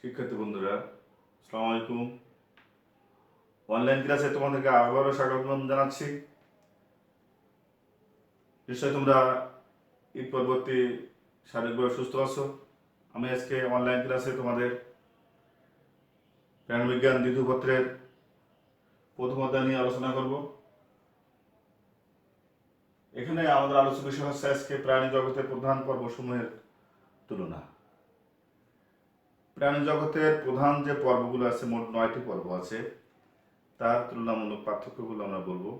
শিক্ষার্থী বন্ধুরা, আসসালামু আলাইকুম। অনলাইন ক্লাসে তোমাদেরকে আবারও স্বাগতম জানাচ্ছি। নিশ্চয়ই তোমরা ঈদ পরবর্তী শারীরিকভাবে সুস্থ আছো। আমি আজকে অনলাইন ক্লাসে তোমাদের প্রাণবিজ্ঞান দ্বিতীয় পত্রের প্রথম অধ্যায় নিয়ে আলোচনা করব। এখানে আমাদের আলোচ্য বিষয় হচ্ছে আজকে প্রাণী জগতের প্রধান পর্বসমূহের তুলনা। প্রাণী জগতের প্রধান যে পর্বগুলো আছে, মোট 9টি পর্ব আছে, তার তুলনামূলক পার্থক্যগুলো আমরা বলবো।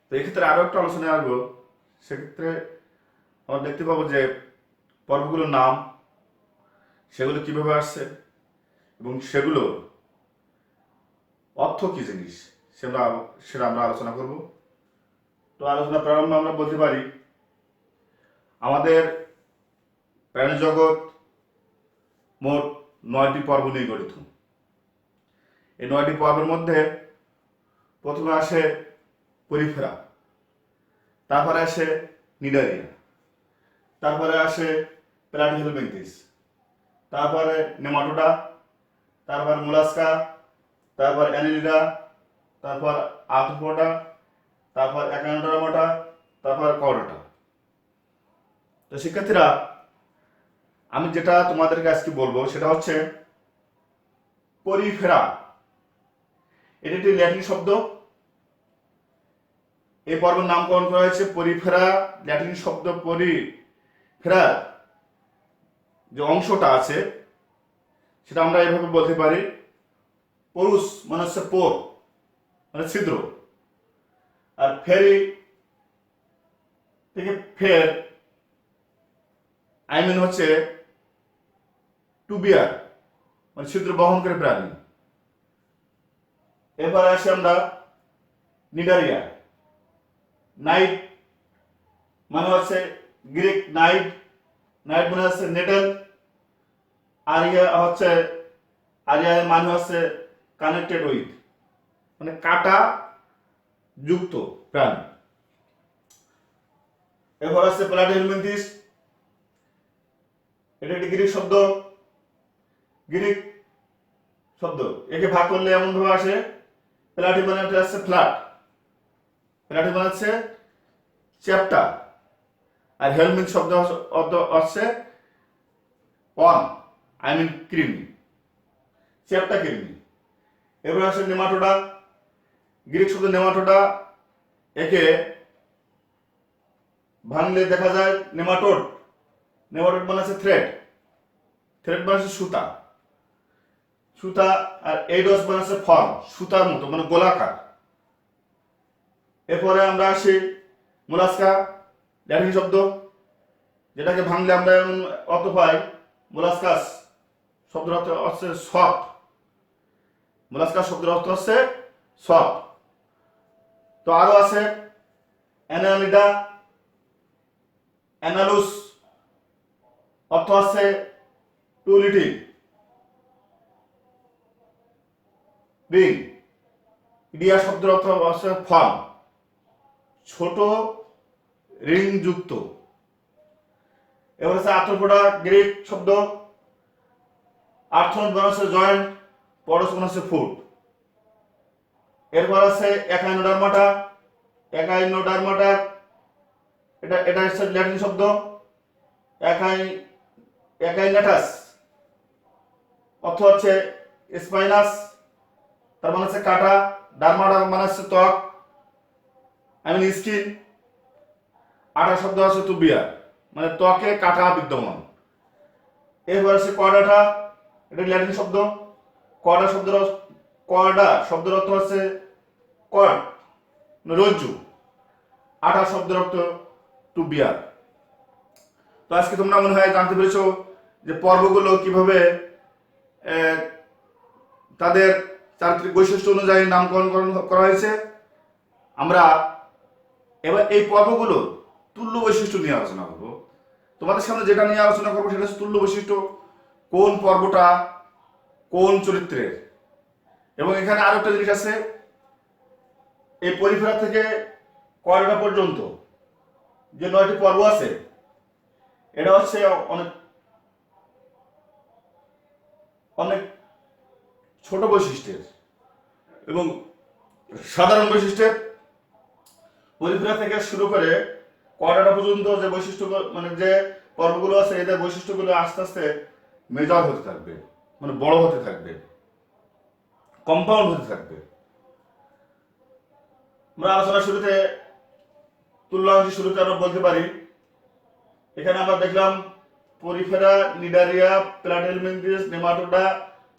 তো এক্ষেত্রে আরো একটা আলোচনায় আসবো। সেক্ষেত্রে আমরা দেখতে পাবো যে পর্বগুলোর নাম, সেগুলো কিভাবে আসছে এবং সেগুলো অর্থ কি জিনিস সেটা আমরা আলোচনা করব। তো আলোচনা প্রারম্ভে আমরা বলতে পারি, আমাদের প্রাণী জগৎ মোট 9টি পর্ব নিয়ে গঠিত। এই 9টি পর্বের মধ্যে প্রথমে আসে পরিফেরা, তারপরে আসে নিডারিয়া, তারপরে আসে প্লাটিহেলমিনথিস, তারপরে নেমাটোডা, তারপর মোলাস্কা, তারপর অ্যানেলিডা, তারপর আর্থ্রোপোডা, তারপর একানোডার্মাটা, তারপর কর্ডাটা। তো শিক্ষার্থীরা, আমি যেটা তোমাদেরকে আজকে বলবো সেটা হচ্ছে পরিফেরা। এটি একটি ল্যাটিন শব্দ। এই পর্বের নামকরণ করা হয়েছে পরিফেরা। ল্যাটিন শব্দ পরিফেরা যে অংশটা আছে সেটা আমরা এভাবে বলতে পারি, পরুস মানে হচ্ছে পোর, মানে ছিদ্র, আর ফেরি থেকে ফের হচ্ছে টু বিয়ার, মানে ছিদ্র বহন করে প্রাণী। এরপরে আসি আমরা নিডারিয়া। নাইট মানে হচ্ছে গ্রিক নাইট, নাইট মানে হচ্ছে নেডল। আরিয়া মানে হচ্ছে কানেক্টেড উইথ, মানে কাটা যুক্ত প্রাণী। এরপর আছে প্লাটিহেলমিনথিস। এটা একটি গ্রিক শব্দ। গ্রিক শব্দ একে ভাগ করলে এমন ভাবে আসে, প্লাটি মানে হচ্ছে ফ্ল্যাট, প্লাটি মানে হচ্ছে চ্যাপ্টা, আর হেলমিন শব্দ হচ্ছে অন, কৃমি, চ্যাপ্টা কৃমি। এবার আসে নেমাটোডা। গ্রিক শব্দ নেমাটোডা, একে ভাঙলে দেখা যায় নেমাটোড। নেমাটোড মানে হচ্ছে থ্রেড, থ্রেড মানে হচ্ছে সুতা, সুতা। আর এইডস মানে হচ্ছে ফর্ম, সুতার মতো, মানে গোলাকার। এরপরে আমরা আসি মোলাস্কা। ল্যাটিন শব্দ, যেটাকে ভাঙলে আমরা অর্থ পাই মোলাস্কাস। শব্দের অর্থ হচ্ছে সফট। মোলাস্কাস শব্দের অর্থ হচ্ছে সফট। তো আরো আছে অ্যানালিডা। অ্যানালুস অর্থ হচ্ছে টু লিটিল। রিং, ইডিয়া শব্দের অর্থ হচ্ছে ফর্ম, ছোট রিং যুক্ত। এবার হচ্ছে আর্থ্রোপোডা। গ্রিক শব্দ। আর্থন মানে হচ্ছে জয়েন্ট, পরস মানে হচ্ছে ফুট। এরপর আছে একাইনোডার্মাটা। একাইনোডার্মাটা এটা হচ্ছে ল্যাটিন শব্দ। একাইনেটাস অর্থ হচ্ছে স্পাইনাস, তার মানে হচ্ছে কাটা। ডার্মাটা মানে হচ্ছে ত্বক, স্কিন। আটা শব্দ আছে টুবিয়া, মানে ত্বকে কাটা বিদ্যমান। এরপর আছে কর্ডাটা। এটা ল্যাটিন শব্দ। কর্ডা শব্দের অর্থ হচ্ছে কর্ড, রজ্জু। আটা শব্দের অর্থ টুবিয়ার। তো আজকে তোমরা মনে হয় জানতে পেরেছো যে পর্বগুলো কিভাবে তাদের চারিত্রিক বৈশিষ্ট্য অনুযায়ী নামকরণ করা হয়েছে। আমরা এবার এই পর্বগুলো তুল্য বৈশিষ্ট্য নিয়ে আলোচনা করব। তোমাদের সামনে যেটা নিয়ে আলোচনা করবো সেটা হচ্ছে তুল্য বৈশিষ্ট্য, কোন পর্বটা কোন চরিত্রের। এবং এখানে আরো একটা জিনিস আছে, এই পরিফেরা থেকে কয়টা পর্যন্ত যে 9টি পর্ব আছে, এটা হচ্ছে অনেক অনেক ছোট বৈশিষ্ট্যের এবং সাধারণ বৈশিষ্ট্যের পরিফেরা থেকে শুরু করে কোয়াড্রাটা পর্যন্ত যে বৈশিষ্ট্য মানে যে পর্বগুলো আছে এদের বৈশিষ্ট্যগুলো আস্তে আস্তে মেজর হতে থাকবে, মানে বড় হতে থাকবে, কম্পাউন্ড হতে থাকবে। আমরা আলোচনার শুরুতে তুল্যাংশের শুরুতে আমরা বলতে পারি, এখানে আমরা দেখলাম Porifera, Cnidaria, Platyhelminthes, Nematoda,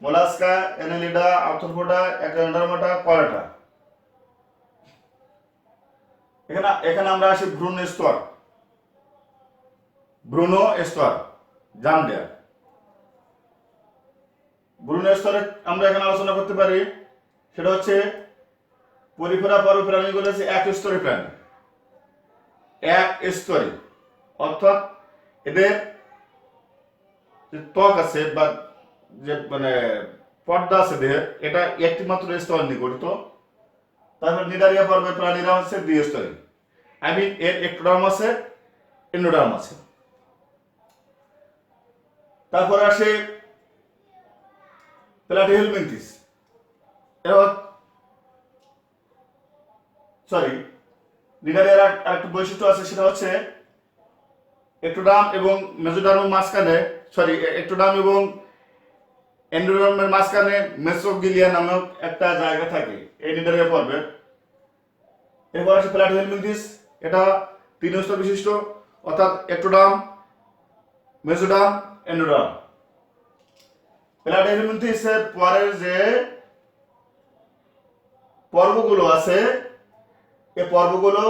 Mollusca, Annelida, Arthropoda, Echinodermata, করাটা। এখানে আমরা আসি ভ্রূণ স্তর, ভ্রূণ স্তর জানডের ভ্রূণ স্তরে আমরা এখানে আলোচনা করতে পারি, সেটা হচ্ছে পরিফেরা পর্ব প্রাণীগুলো হচ্ছে এক স্তরের প্রাণী, এক স্তরে, অর্থাৎ এদের যে ত্বক আছে বা যে মানে পর্দা আছে দেহের, এটা একটি মাত্র স্তর নিয়ে গঠিত। তারপর নিডারিয়া পর্বের প্রাণীরা হচ্ছে দুই স্তরে, এর একটোডার্ম আছে, এন্ডোডার্ম আছে। তারপর আসে প্লাটিহেলমিনথেস, নিডারিয়ার আরেকটা বৈশিষ্ট্য আছে, সেটা হচ্ছে একটোডার্ম এবং মেজোডার্মের মাঝখানে, একটোডার্ম এবং এন্ডোডার্মের মাঝখানে মেসোগিলিয়া নামক একটা জায়গা থাকে এই নিডারিয়া পর্বে। এরপর আসে প্লাটিহেলমিনথেস, এটা তিন স্তর বিশিষ্ট, অর্থাৎ একটোডার্ম, মেজোডার্ম, এন্ডোডার্ম। প্লাটিহেলমিনথেসের পরের যে পর্বগুলো আছে এই পর্বগুলো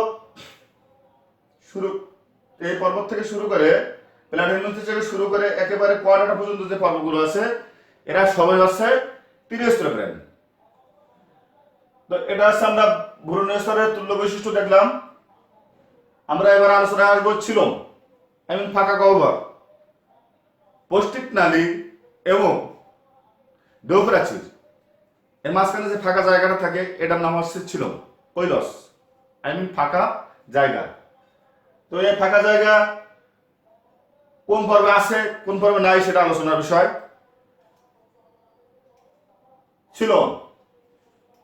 এই পর্ব থেকে শুরু করে প্লাটিহেলমিনথেস থেকে শুরু করে একেবারে কোয়াড্রাটা পর্যন্ত যে পর্বগুলো আছে এরা সবাই হচ্ছে ত্রিস্তরের প্রাণী। তো এটা হচ্ছে আমরা ভ্রূণ স্তরের তুল্য বৈশিষ্ট্য দেখলাম। আমরা এবার আলোচনায় আসবো ছিলম, ফাঁকা গহ্বর, পৌষ্টিক নালী এবং দেহপ্রাচীর এর মাঝখানে যে ফাঁকা জায়গাটা থাকে এটার নাম হচ্ছে ছিলম, কৈলস, ফাঁকা জায়গা। তো এই ফাঁকা জায়গা কোন পর্বে আছে কোন পর্বে নাই সেটা আলোচনার বিষয়। ছিলম,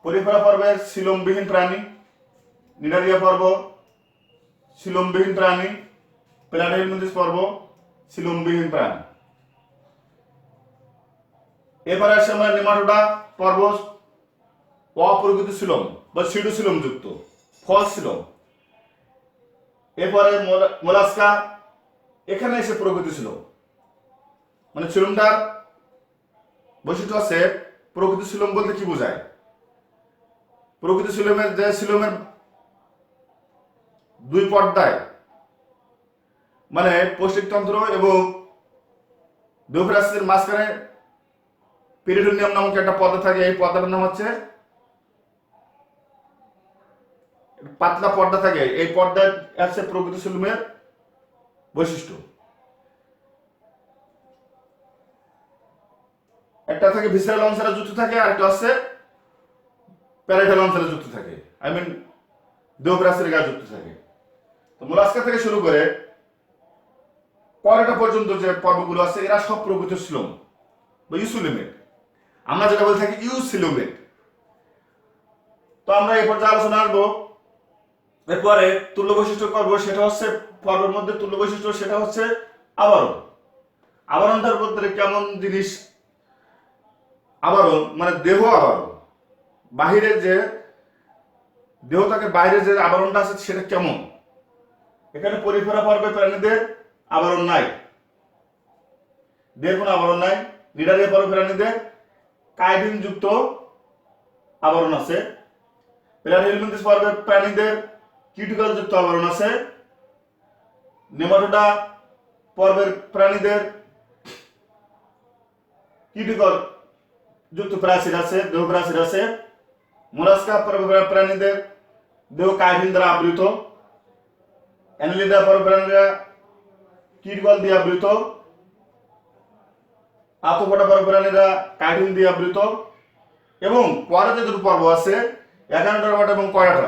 পরিফেরা পর্বের সিলোমবিহীন প্রাণী, নিডারিয়া পর্ব সিলোমবিহীন প্রাণী, প্লাটিহেলমিনথেস পর্ব সিলোমবিহীন প্রাণী। এবার আসে আমরা নেমাটোডা পর্ব, অপ্রকৃত সিলোম বা সিডোসিলোম যুক্ত, ফল সিলোম। এরপরে মোলাস্কা, এখানে এসে প্রকৃত সিলোম, মানে সিলোমটার বৈশিষ্ট্য আছে। প্রকৃত সিলোম বলতে কি বোঝায়? প্রকৃত সিলোমের যে সিলোমের দুই পর্দায় মানে পৌষ্টিকতন্ত্র এবং দেহপ্রাচীরের মাঝখানে পেরিটোনিয়াম নামক একটা পর্দা থাকে, এই পর্দাটার নাম হচ্ছে পাতলা পর্দা থাকে, এই পর্দায় আছে প্রকৃত সিলোমের বৈশিষ্ট্য। একটা থাকে ভিসেরাল অঞ্চলে যুক্ত থাকে, আর একটা হচ্ছে প্যারাইটাল অঞ্চলে যুক্ত থাকে, দেহপ্রাচীরের গায়ে যুক্ত থাকে। তো মোলাস্কা থেকে শুরু করে কোয়াড্রাটা পর্যন্ত যে পর্বগুলো আছে এরা সব প্রকৃত সিলোম বা ইউসিলোমেট, আমরা যেটা বলে থাকি ইউসিলোমেট। তো আমরা এই পর্যায়ে আলোচনা আসবো। এরপরে তুল্য বৈশিষ্ট্য করবো, সেটা হচ্ছে পর্বের মধ্যে তুল্য বৈশিষ্ট্য, সেটা হচ্ছে আবরণ। আবরণটার মধ্যে কেমন জিনিস? আবরণ মানে দেহ আবরণ, বাহিরের যে দেহ থাকে বাইরের যে আবরণটা আছে সেটা কেমন? এখানে পরিফেরা পর্বে প্রাণীদের আবরণ নাই, দেহের কোনো আবরণ নাই। নিডারিয়া পর্বে প্রাণীদের কাইটিন যুক্ত আবরণ আছে। প্লাটিহেলমিনথেস পর্বের প্রাণীদের কিউটিকল যুক্ত আবরণ আছে। নেমাটোডা পর্বের প্রাণীদের কিউটিকল যুক্ত প্রাচীর আছে, দেহ প্রাচীর আছে। মোলাস্কা পর্বের প্রাণীদের দেহ কাইটিন দ্বারা আবৃত। অ্যানেলিডা পর্বের প্রাণীরা কিউটিকল দিয়ে আবৃত। আর্থ্রোপোডা পর্বের প্রাণীরা কাইটিন দিয়ে আবৃত। এবং পরে যে দুটো পর্ব আছে অ্যাকান্ডারমাটা এবং করাটা,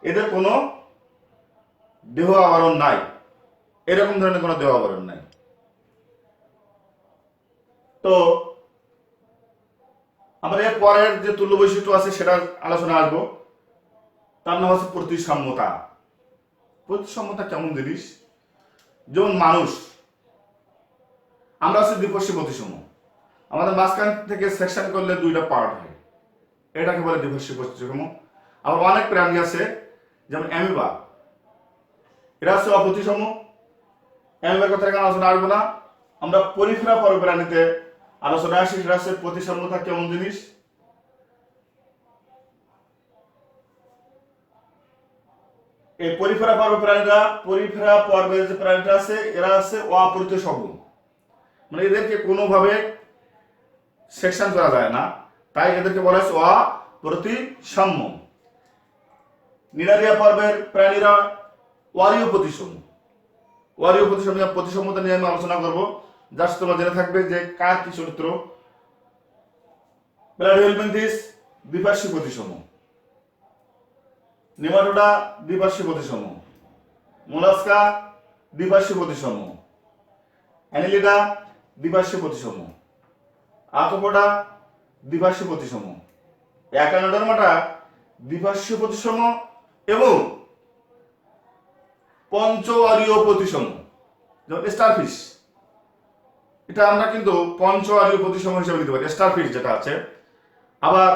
এদের কোনো দেহ আবরণ নাই, এরকম ধরনের কোনো দেহ আবরণ নাই। তো আমরা এর পরের যে তুল্য বৈশিষ্ট্য আছে সেটা আলোচনা আসবো। তার নাম হচ্ছে প্রতিসাম্যতা। প্রতিসাম্যতা কেমন জিনিস? যেমন মানুষ, আমরা হচ্ছে দ্বিপার্শ্বী প্রতিসম, আমাদের মাঝখান থেকে সেকশন করলে দুইটা পার্ট হয়, এটাকে বলে দ্বিপার্শ্বী প্রতিসম। আবার অনেক প্রাণী আছে যেমন অ্যামিবা, এরা হচ্ছে অপ্রতিসম। অ্যামিবার কথা এখানে আলোচনা আসবো না। আমরা পরিফেরা পর্ব প্রাণীতে আলোচনা আসি, সেটা হচ্ছে প্রতিসাম্যতা কেমন জিনিস। এই পরিফেরা পর্বের যে প্রাণীটা আছে এরা আছে অপ্রতিসম, মানে এদেরকে কোনোভাবে সেকশন করা যায় না, তাই এদেরকে বলা হচ্ছে অপ্রতিসাম্য। নিডারিয়া পর্বের প্রাণীরা ওয়ারীয় প্রতিসম। ওয়ারীয় প্রতিসম প্রতিসমতা নিয়ে আমি আলোচনা করবো, জাস্ট তোমরা জেনে থাকবে যে কার কি চরিত্র। প্লাটিহেলমিনথেস দ্বিপার্শ্বী প্রতিসম, নেমাটোডা দ্বিপার্শ্বী প্রতিসম, মোলাস্কা দ্বিপার্শ্বী প্রতিসম, অ্যানিলিডা দ্বিপার্শ্বী প্রতিসম, আর্থ্রোপোডা দ্বিপার্শ্বী প্রতিসম, অ্যাকানোডার্মাটা দ্বিপার্শ্বী প্রতিসম এবং পঞ্চওয়ারীয় প্রতিসম। যেমন স্টারফিশ, এটা আমরা কিন্তু পঞ্চওয়ারীয় প্রতিসম হিসেবে নিতে পারি, স্টারফিশ যেটা আছে। আবার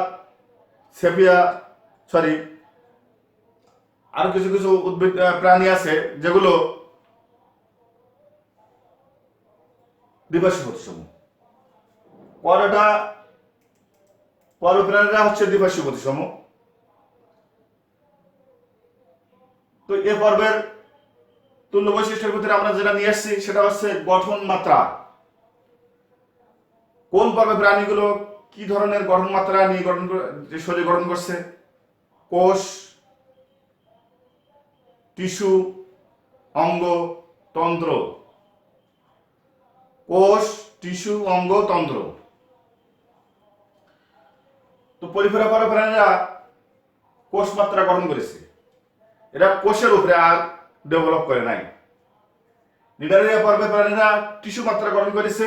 আরো কিছু কিছু উদ্ভিদ প্রাণী আছে যেগুলো দ্বিপার্শ্বী প্রতিসম। পর্বপ্রাণীরা হচ্ছে দ্বিপার্শ্বী প্রতিসম। তো এ পর্বের তুল্য বৈশিষ্ট্যের ভিতরে আমরা যেটা নিয়ে আসছি সেটা হচ্ছে গঠন মাত্রা। কোন পর্বে প্রাণীগুলো কি ধরনের গঠন মাত্রা নিয়ে শরীর গঠন করছে? কোষ, টিস্যু, অঙ্গ, তন্ত্র। কোষ, টিস্যু, অঙ্গ, তন্ত্র। তো পরিফেরা পর্বের প্রাণীরা কোষ মাত্রা গঠন করেছে, এরা কোষের উপরে আর ডেভেলপ করে নাই। নিডারিয়া পর্বের প্রাণীরা টিস্যু মাত্রা গঠন করেছে।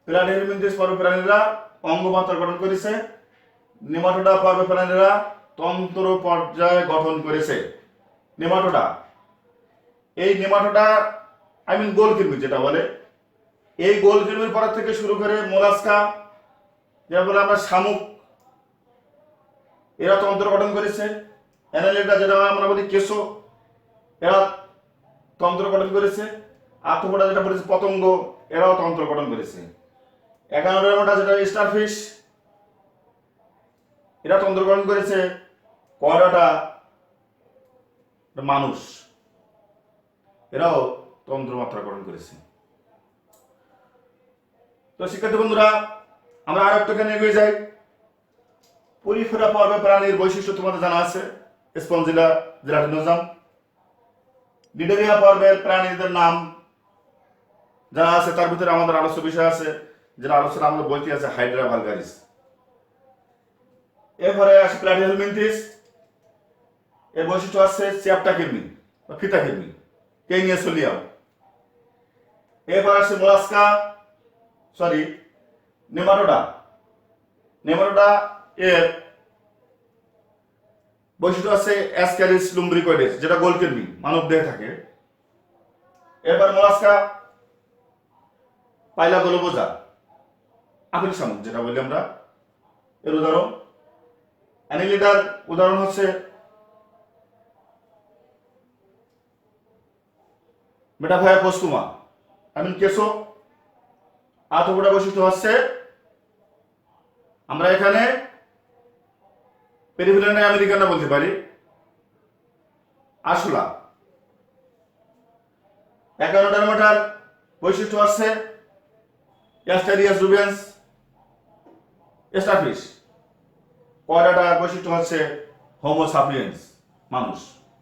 প্লাটিহেলমিনথেস পর্বের প্রাণীরা অঙ্গ মাত্রা গঠন করেছে। নেমাটোডা পর্বের প্রাণীরা তন্ত্র পর্যায়ে গঠন করেছে। নেমাটোডা গোলকৃমি যেটা বলে, এই গোলকৃমির পর থেকে শুরু করে মোলাস্কা, যেটা বলে আমরা শামুক, এরা তন্ত্র গঠন করেছে। অ্যানালিডা যেটা আমরা বলি কেশো, এরা তন্ত্র গঠন করেছে। আর্থ্রোপোডা যেটা বলেছে পতঙ্গ, এরাও তন্ত্র গঠন করেছে। অ্যাকানোডার্মাটা যেটা স্টারফিশ, এরা তন্ত্র গঠন করেছে। কয়ডাটা মানুষ, এরাও তন্ত্র মাত্রা গঠন করেছে। তো শিক্ষার্থী বন্ধুরা, আমরা আর একটুখানি এগিয়ে যাই। পরিফেরা পর্বের প্রাণীর বৈশিষ্ট্য তোমাদের জানা আছে, স্পঞ্জিলা, জেলাটিনোজাম। নিডারিয়া পর্বের প্রাণীদের নাম যারা আছে তার ভিতরে আমাদের আলোচ্য বিষয় আছে, যেটা আলোচনা আমাদের বইতে আছে, হাইড্রা ভালগারিস। এরপরে আসে প্লাটিহেলমিনথেস, এর বৈশিষ্ট্য আছে চ্যাপ্টা কৃমি বা ফিতা কৃমি, কেনিয়াসোলিয়াম। এরপর আসে নেমাটোডা, এর বৈশিষ্ট্য আছে অ্যাসক্যারিস লুম্ব্রিকয়েডেস, যেটা গোলকৃমি, মানব দেহে থাকে। এরপর মোলাস্কা, পাইলাগোলোবোজা, আপেল শামুক যেটা বলি আমরা, এর উদাহরণ। অ্যানিলিডার উদাহরণ হচ্ছে মেটাফায়া পোস্টুমা, কেশো। আর্থ্রোপোডা বৈশিষ্ট্য হচ্ছে আমরা এখানে পেরিফেরাল আমেরিকানা বলতে পারি, আশুলা। অ্যাকানোডার্মাটার বৈশিষ্ট্য আছে অ্যাস্টেরিয়াস রুবেন্স, স্টারফিশ। কয়ডাটার বৈশিষ্ট্য হচ্ছে হোমো সাপিয়েন্স, মানুষ।